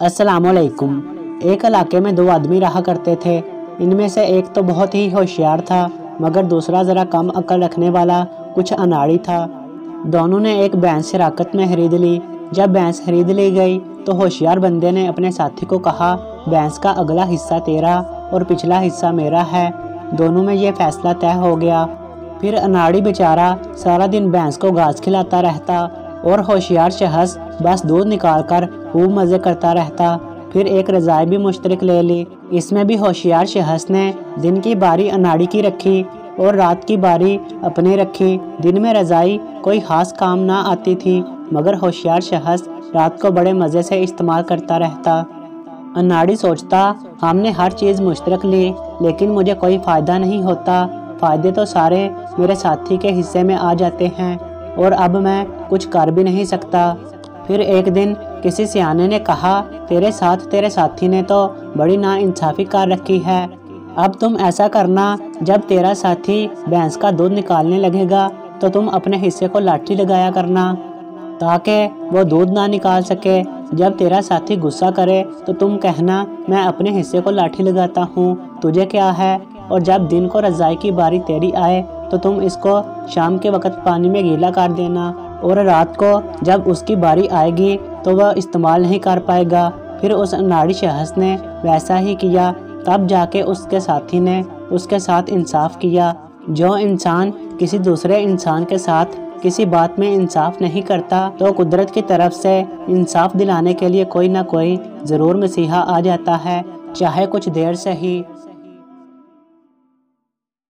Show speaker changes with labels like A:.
A: अस्सलाम वालेकुम। एक इलाके में दो आदमी रहा करते थे। इनमें से एक तो बहुत ही होशियार था, मगर दूसरा ज़रा कम अक्ल रखने वाला कुछ अनाड़ी था। दोनों ने एक भैंस शराकत में खरीद ली। जब भैंस खरीद ली गई तो होशियार बंदे ने अपने साथी को कहा, भैंस का अगला हिस्सा तेरा और पिछला हिस्सा मेरा है। दोनों में ये फैसला तय हो गया। फिर अनाड़ी बेचारा सारा दिन भैंस को घास खिलाता रहता और होशियार शख्स बस दूध निकाल कर खूब मज़े करता रहता। फिर एक रज़ाई भी मुश्तरक ले ली। इसमें भी होशियार शख्स ने दिन की बारी अनाड़ी की रखी और रात की बारी अपनी रखी। दिन में रज़ाई कोई ख़ास काम ना आती थी, मगर होशियार शख्स रात को बड़े मज़े से इस्तेमाल करता रहता। अनाड़ी सोचता, हमने हर चीज़ मुश्तरक ली, लेकिन मुझे कोई फ़ायदा नहीं होता। फ़ायदे तो सारे मेरे साथी के हिस्से में आ जाते हैं और अब मैं कुछ कर भी नहीं सकता। फिर एक दिन किसी सियाने ने कहा, तेरे साथ तेरे साथी ने तो बड़ी नाइंसाफ़ी कर रखी है। अब तुम ऐसा करना, जब तेरा साथी भैंस का दूध निकालने लगेगा तो तुम अपने हिस्से को लाठी लगाया करना, ताकि वो दूध ना निकाल सके। जब तेरा साथी गुस्सा करे तो तुम कहना, मैं अपने हिस्से को लाठी लगाता हूँ, तुझे क्या है। और जब दिन को रज़ाई की बारी तेरी आए तो तुम इसको शाम के वक्त पानी में गीला कर देना, और रात को जब उसकी बारी आएगी तो वह इस्तेमाल नहीं कर पाएगा। फिर उस अनाड़ी शख्स ने वैसा ही किया। तब जाके उसके साथी ने उसके साथ इंसाफ किया। जो इंसान किसी दूसरे इंसान के साथ किसी बात में इंसाफ नहीं करता, तो कुदरत की तरफ से इंसाफ दिलाने के लिए कोई ना कोई ज़रूर मसीहा आ जाता है, चाहे कुछ देर से ही।